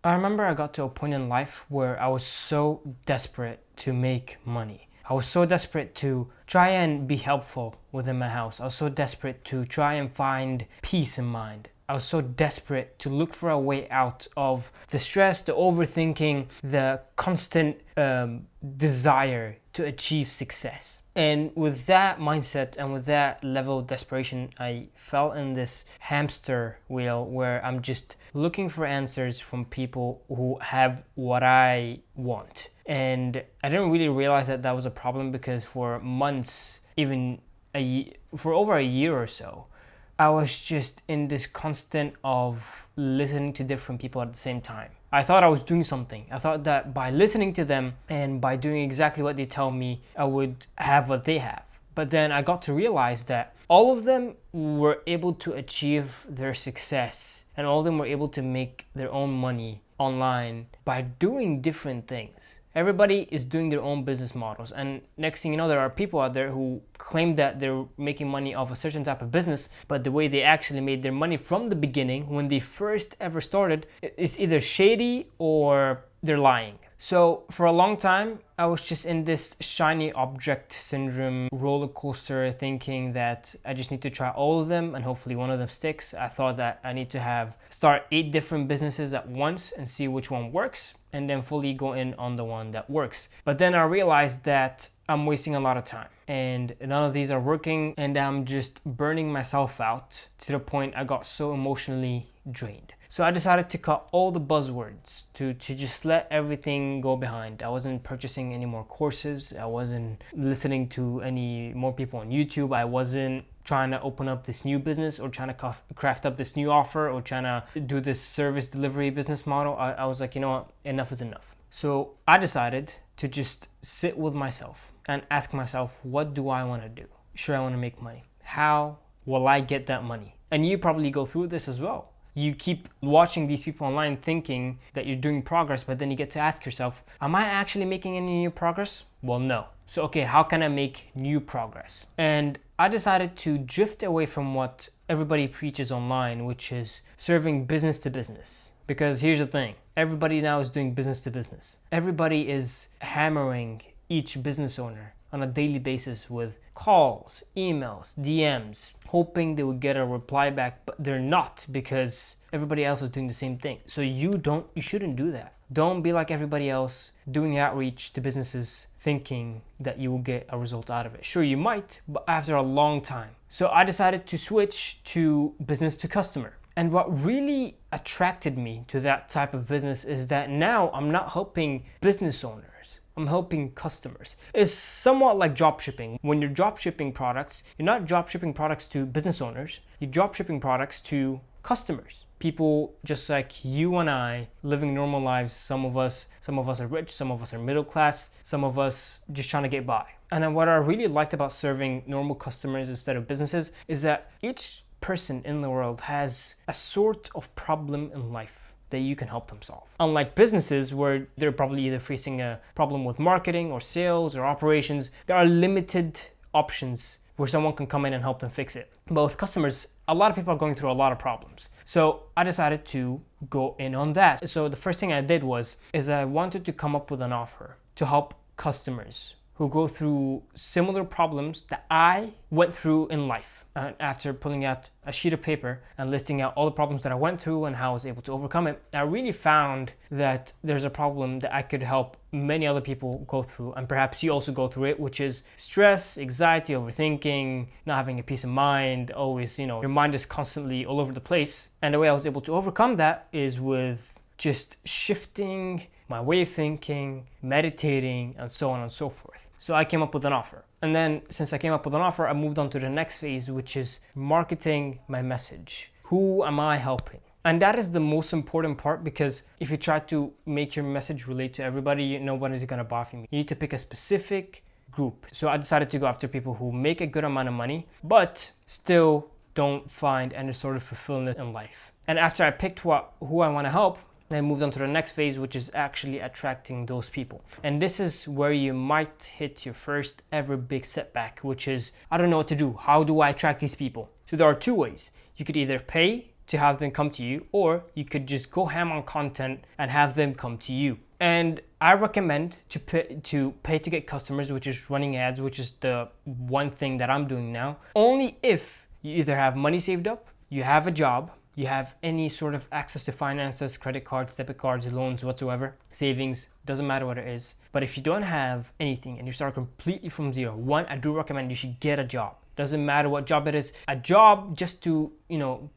I remember I got to a point in life where I was so desperate to make money. I was so desperate to try and be helpful within my house. I was so desperate to try and find peace in mind. I was so desperate to look for a way out of the stress, the overthinking, the constant desire to achieve success. And with that mindset and with that level of desperation, I fell in this hamster wheel where I'm just looking for answers from people who have what I want. And I didn't really realize that that was a problem because for months, for over a year or so, I was just in this constant of listening to different people at the same time. I thought I was doing something. I thought that by listening to them and by doing exactly what they tell me, I would have what they have. But then I got to realize that all of them were able to achieve their success and all of them were able to make their own money online by doing different things. Everybody is doing their own business models, and next thing you know, there are people out there who claim that they're making money off a certain type of business, but the way they actually made their money from the beginning when they first ever started is either shady or they're lying. So for a long time, I was just in this shiny object syndrome roller coaster thinking that I just need to try all of them and hopefully one of them sticks. I thought that I need to start 8 different businesses at once and see which one works and then fully go in on the one that works. But then I realized that I'm wasting a lot of time and none of these are working and I'm just burning myself out to the point I got so emotionally drained. So I decided to cut all the buzzwords, to just let everything go behind. I wasn't purchasing any more courses. I wasn't listening to any more people on YouTube. I wasn't trying to open up this new business or trying to craft up this new offer or trying to do this service delivery business model. I was like, you know what, enough is enough. So I decided to just sit with myself and ask myself, what do I want to do? Sure, I want to make money. How will I get that money? And you probably go through this as well. You keep watching these people online thinking that you're doing progress, but then you get to ask yourself, am I actually making any new progress? Well, no. So, okay, how can I make new progress? And I decided to drift away from what everybody preaches online, which is serving business to business. Because here's the thing, everybody now is doing business to business. Everybody is hammering each business owner on a daily basis with calls, emails, DMs, hoping they would get a reply back, but they're not because everybody else is doing the same thing. So you shouldn't do that. Don't be like everybody else doing outreach to businesses thinking that you will get a result out of it. Sure, you might, but after a long time. So I decided to switch to business to customer. And what really attracted me to that type of business is that now I'm not helping business owners. I'm helping customers. It's somewhat like dropshipping. When you're dropshipping products, you're not dropshipping products to business owners, you're dropshipping products to customers. People just like you and I living normal lives. Some of us are rich, some of us are middle class, some of us just trying to get by. And then what I really liked about serving normal customers instead of businesses is that each person in the world has a sort of problem in life that you can help them solve. Unlike businesses where they're probably either facing a problem with marketing or sales or operations, there are limited options where someone can come in and help them fix it. But with customers, a lot of people are going through a lot of problems. So I decided to go in on that. So the first thing I did is I wanted to come up with an offer to help customers who go through similar problems that I went through in life. And after pulling out a sheet of paper and listing out all the problems that I went through and how I was able to overcome it, I really found that there's a problem that I could help many other people go through, and perhaps you also go through it, which is stress, anxiety, overthinking, not having a peace of mind, always, your mind is constantly all over the place. And the way I was able to overcome that is with just shifting my way of thinking, meditating, and so on and so forth. So I came up with an offer. And then since I came up with an offer, I moved on to the next phase, which is marketing my message. Who am I helping? And that is the most important part, because if you try to make your message relate to everybody, nobody's gonna buy from you. You need to pick a specific group. So I decided to go after people who make a good amount of money, but still don't find any sort of fulfillment in life. And after I picked who I wanna help, I moved on to the next phase, which is actually attracting those people. And this is where you might hit your first ever big setback, which is, I don't know what to do. How do I attract these people? So there are two ways. You could either pay to have them come to you, or you could just go ham on content and have them come to you. And I recommend to pay to get customers, which is running ads, which is the one thing that I'm doing now, only if you either have money saved up, you have a job, you have any sort of access to finances, credit cards, debit cards, loans, whatsoever, savings, doesn't matter what it is. But if you don't have anything and you start completely from zero, one, I do recommend you should get a job. Doesn't matter what job it is. A job just to,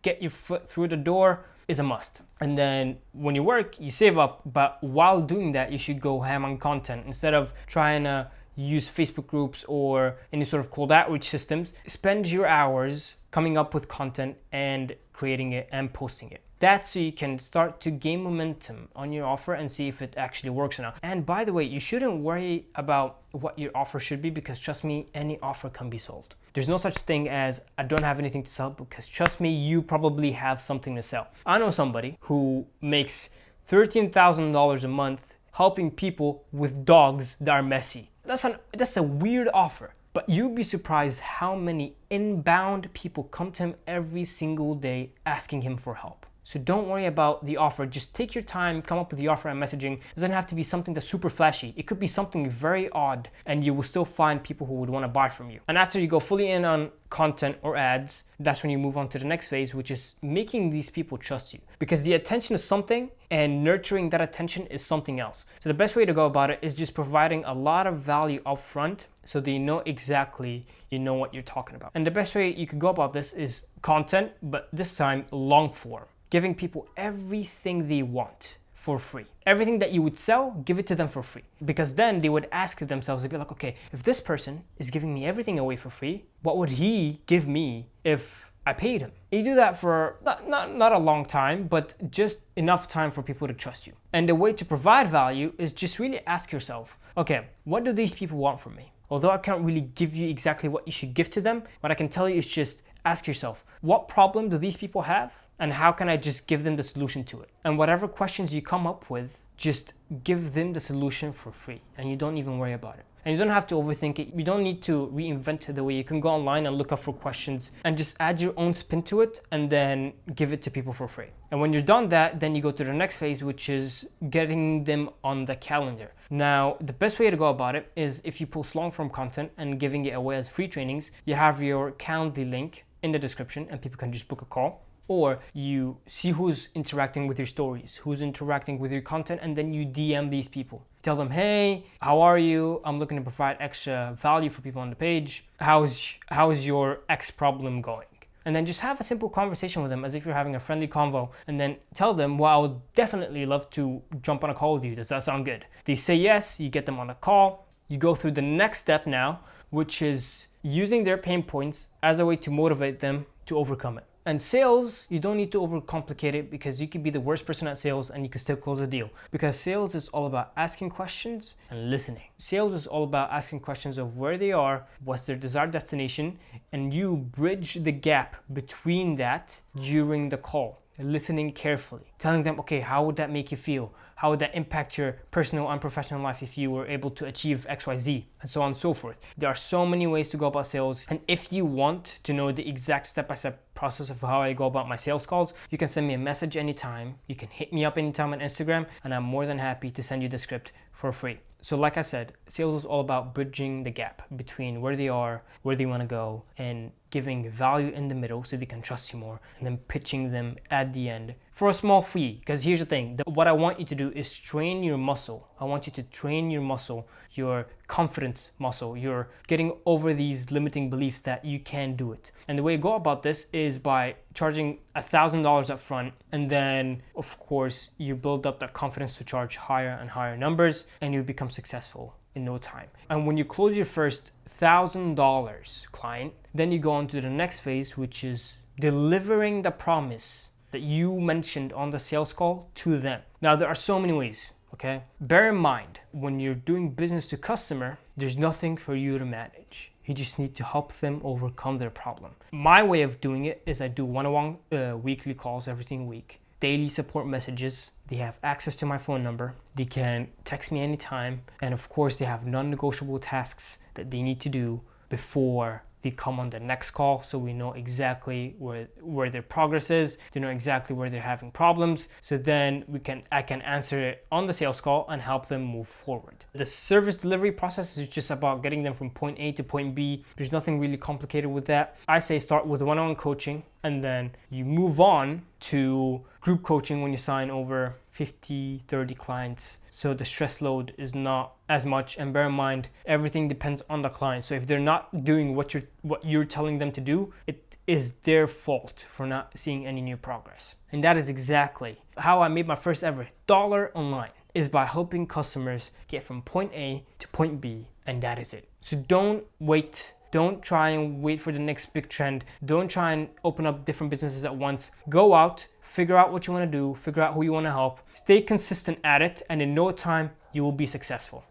get your foot through the door is a must. And then when you work, you save up, but while doing that, you should go ham on content. Instead of trying to use Facebook groups or any sort of cold outreach systems, spend your hours coming up with content and creating it and posting it. That's so you can start to gain momentum on your offer and see if it actually works or not. And by the way, you shouldn't worry about what your offer should be, because trust me, any offer can be sold. There's no such thing as I don't have anything to sell, because trust me, you probably have something to sell. I know somebody who makes $13,000 a month helping people with dogs that are messy. That's a weird offer. But you'd be surprised how many inbound people come to him every single day asking him for help. So don't worry about the offer. Just take your time, come up with the offer and messaging. It doesn't have to be something that's super flashy. It could be something very odd, and you will still find people who would want to buy from you. And after you go fully in on content or ads, that's when you move on to the next phase, which is making these people trust you. Because the attention is something, and nurturing that attention is something else. So the best way to go about it is just providing a lot of value up front, so they know exactly what you're talking about. And the best way you could go about this is content, but this time long form. Giving people everything they want for free. Everything that you would sell, give it to them for free. Because then they would ask themselves, they'd be like, okay, if this person is giving me everything away for free, what would he give me if I paid him? You do that for not a long time, but just enough time for people to trust you. And the way to provide value is just really ask yourself, okay, what do these people want from me? Although I can't really give you exactly what you should give to them, what I can tell you is just ask yourself, what problem do these people have? And how can I just give them the solution to it? And whatever questions you come up with, just give them the solution for free, and you don't even worry about it. And you don't have to overthink it. You don't need to reinvent it the way. You can go online and look up for questions and just add your own spin to it and then give it to people for free. And when you're done that, then you go to the next phase, which is getting them on the calendar. Now, the best way to go about it is if you post long form content and giving it away as free trainings, you have your Calendly link in the description and people can just book a call. Or you see who's interacting with your stories, who's interacting with your content, and then you DM these people. Tell them, hey, how are you? I'm looking to provide extra value for people on the page. How's your X problem going? And then just have a simple conversation with them as if you're having a friendly convo, and then tell them, well, I would definitely love to jump on a call with you. Does that sound good? They say yes, you get them on a call. You go through the next step now, which is using their pain points as a way to motivate them to overcome it. And sales, you don't need to overcomplicate it, because you could be the worst person at sales and you can still close a deal. Because sales is all about asking questions and listening. Sales is all about asking questions of where they are, what's their desired destination, and you bridge the gap between that during the call. Listening carefully, telling them, okay, how would that make you feel? How would that impact your personal and professional life if you were able to achieve XYZ, and so on and so forth. There are so many ways to go about sales. And if you want to know the exact step-by-step process of how I go about my sales calls, you can send me a message anytime. You can hit me up anytime on Instagram, and I'm more than happy to send you the script for free. So like I said, sales is all about bridging the gap between where they are, where they want to go, and giving value in the middle so they can trust you more, and then pitching them at the end for a small fee. Because here's the thing, what I want you to do is train your muscle. I want you to train your muscle, your confidence muscle. You're getting over these limiting beliefs that you can do it. And the way you go about this is by charging $1,000 up front, and then of course you build up that confidence to charge higher and higher numbers, and you become successful in no time. And when you close your first $1,000 client, then you go on to the next phase, which is delivering the promise that you mentioned on the sales call to them. Now, there are so many ways, okay? Bear in mind, when you're doing business to customer, there's nothing for you to manage. You just need to help them overcome their problem. My way of doing it is I do one-on-one weekly calls every single week, daily support messages. They have access to my phone number. They can text me anytime. And of course, they have non-negotiable tasks that they need to do before they come on the next call, so we know exactly where their progress is. They know exactly where they're having problems. So then I can answer it on the sales call and help them move forward. The service delivery process is just about getting them from point A to point B. There's nothing really complicated with that. I say start with one-on-one coaching, and then you move on to group coaching when you sign over 50, 30 clients. So the stress load is not as much, and bear in mind, everything depends on the client. So if they're not doing what you're telling them to do, it is their fault for not seeing any new progress. And that is exactly how I made my first ever dollar online, is by helping customers get from point A to point B, and that is it. So don't wait. Don't try and wait for the next big trend. Don't try and open up different businesses at once. Go out, figure out what you want to do, figure out who you want to help, stay consistent at it, and in no time, you will be successful.